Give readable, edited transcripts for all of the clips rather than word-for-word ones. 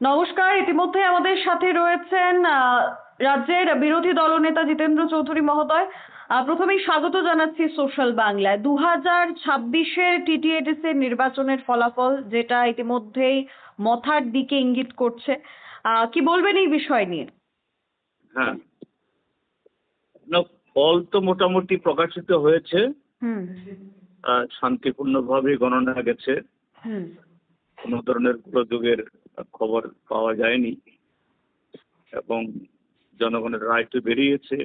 নমস্কার। ইতিমধ্যে আমাদের সাথে রয়েছেন রাজ্যের বিরোধী দলনেতা জিতেন্দ্র চৌধুরী মহোদয়। প্রথমেই স্বাগত জানাচ্ছি সোশ্যাল বাংলায়। 2026-এর টিটিএডিসির নির্বাচনের ফলাফল যেটা ইতিমধ্যেই মথার দিকে ইঙ্গিত করছে, কি বলবেন এই বিষয় নিয়ে? হ্যাঁ, না, ফল তো মোটামুটি প্রকাশিত হয়েছে। হুম শান্তিপূর্ণভাবে গণনা গেছে। হুম কোনো ধরনের গোলযোগের খবর পাওয়া যায়নি এবং জনগণের রায় তো বেরিয়েছে।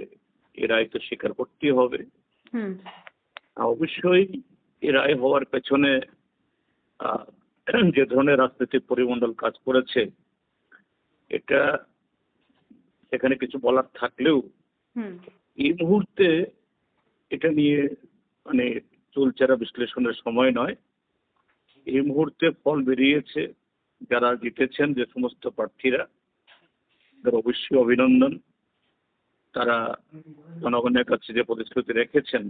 এই রায় তো স্বীকার করতেই হবে। হুম অবশ্যই এই রায় হওয়ার পেছনে আহ, যে ধরনের রাজনৈতিক পরিমণ্ডল কাজ করেছে, এটা সেখানে কিছু বলার থাকলেও হুম এই মুহূর্তে এটা নিয়ে মানে চুলচেরা বিশ্লেষণের সময় নয়। এই মুহূর্তে ফল বেরিয়েছে, যারা জিতেছেন যে সমস্ত প্রার্থীরা, তাদের অবশ্যই অভিনন্দন। তারা জনগণের কাছে যে প্রতিশ্রুতি রেখেছেন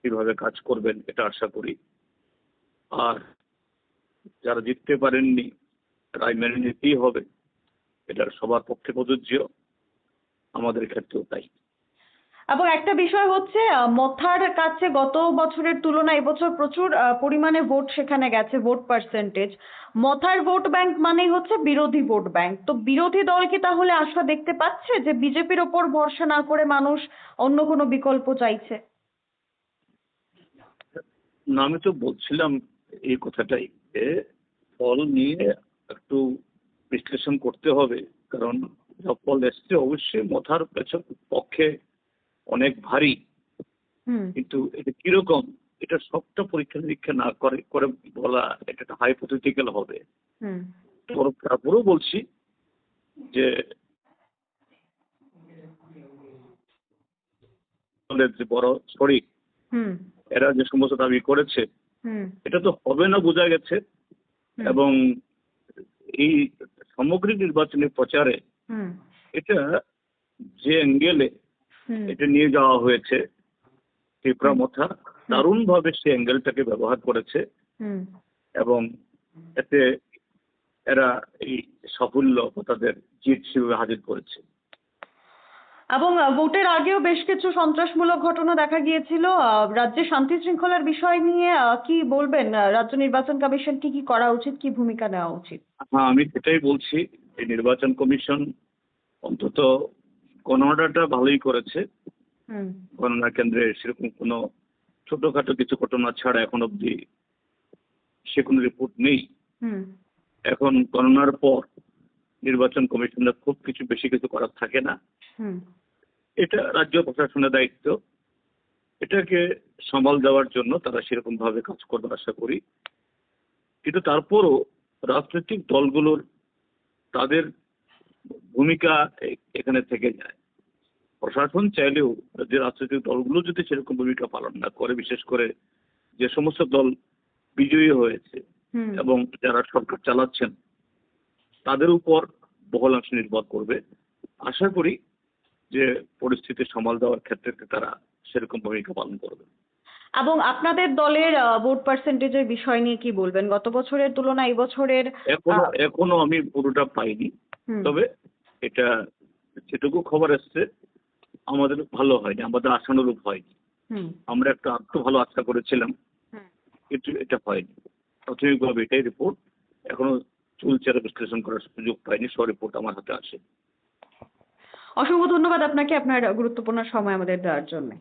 কিভাবে কাজ করবেন এটা আশা করি। আর যারা জিততে পারেননি, রায় মেনে নিতেই হবে, এটা সবার পক্ষে প্রযোজ্য, আমাদের ক্ষেত্রেও তাই। এবং একটা বিষয় হচ্ছে মথার কাছে গত বছরের তুলনায় এবছর প্রচুর পরিমাণে ভোট সেখানে গেছে, ভোট পার্সেন্টেজ। মথার ভোট ব্যাংক মানেই হচ্ছে বিরোধী ভোট ব্যাংক। তো বিরোধী দল কি তাহলে আশা দেখতে পাচ্ছে যে বিজেপির ওপর ভরসা না করে মানুষ অন্য কোনো বিকল্প চাইছে? না, আমি তো বলছিলাম এই কথাটাই, যে ফল নিয়ে একটু বিশ্লেষণ করতে হবে। কারণ যা ফল এসছে অবশ্যই মাথার পেছন পক্ষে অনেক ভারী, হুম কিন্তু এটা কিরকম, এটা সবটা পরীক্ষা নিরীক্ষা না করে করে বলা এটা একটা হাইপোথেটিক্যাল হবে। হুম তারপরেও বলছি যে দলের যে বড় শরিক, হুম এরা যে সমস্ত দাবি করেছে হুম এটা তো হবে না বোঝা গেছে। হুম এবং এই সামগ্রিক নির্বাচনী প্রচারে হুম এটা যে অ্যাঙ্গেলে হুম এটা নিয়ে যাওয়া হয়েছে, ত্রিপুরা হুম মথা হুম দারুণভাবে সে অ্যাঙ্গেলটাকে ব্যবহার করেছে হুম এবং এতে এরা এই সাফল্য বা তাদের জিত হিসেবে হাজির করেছে। এবং ভোটের আগেও বেশ কিছু সন্ত্রাসমূলক ঘটনা দেখা গিয়েছিল। রাজ্যে শান্তি শৃঙ্খলার বিষয় নিয়ে কি বলবেন? রাজ্য নির্বাচন কমিশন কি কি করা উচিত, কি ভূমিকা নেওয়া উচিত? হ্যাঁ, আমি সেটাই বলছি। এই নির্বাচন কমিশন অন্তত গণনাটা ভালোই করেছে। হুম গণনা কেন্দ্রে সেরকম কোনো ছোটখাটো কিছু ঘটনা ছাড়া এখন অবধি সে কোনো রিপোর্ট নেই। হুম এখন গণনার পর নির্বাচন কমিশনের খুব কিছু বেশি কিছু করার থাকে না। হুম এটা রাজ্য প্রশাসনের দায়িত্ব। এটাকে সামাল দেওয়ার জন্য তারা সেরকম ভাবে কাজ করবে আশা করি। কিন্তু তারপরও রাজনৈতিক দলগুলোর তাদের ভূমিকা এখানে থেকে যায়। প্রশাসন চাইলেও যে রাজনৈতিক দলগুলো যদি সেরকম ভূমিকা পালন না করে, বিশেষ করে যে সমস্ত দল বিজয়ী হয়েছে হুম এবং যারা সরকার চালাচ্ছেন, তাদের উপর বহুল অংশ নির্ভর করবে। আশা করি যে পরিস্থিতি সামাল দেওয়ার ক্ষেত্রে তারা সেরকম ভূমিকা পালন করবে। এবং আপনাদের দলের ভোট পার্সেন্টেজের বিষয় নিয়ে কি বলবেন? গত বছরের তুলনায় এই বছরের? এখনো এখনো আমি পুরোটা পাইনি। হুম তবে এটা যেটুকু খবর এসছে আমাদের ভালো হয়নি, আমাদের আশানুরূপ হয়নি। হুম আমরা একটা আরো ভালো আশা করেছিলাম, হুম কিন্তু এটা হয়নি। প্রাথমিকভাবে এটাই রিপোর্ট। এখনো চুলচেরা বিশ্লেষণ করার সুযোগ পাইনি, সব রিপোর্ট আমার হাতে আসে। অসংখ্য ধন্যবাদ আপনাকে আপনার গুরুত্বপূর্ণ সময় আমাদের দেওয়ার জন্য।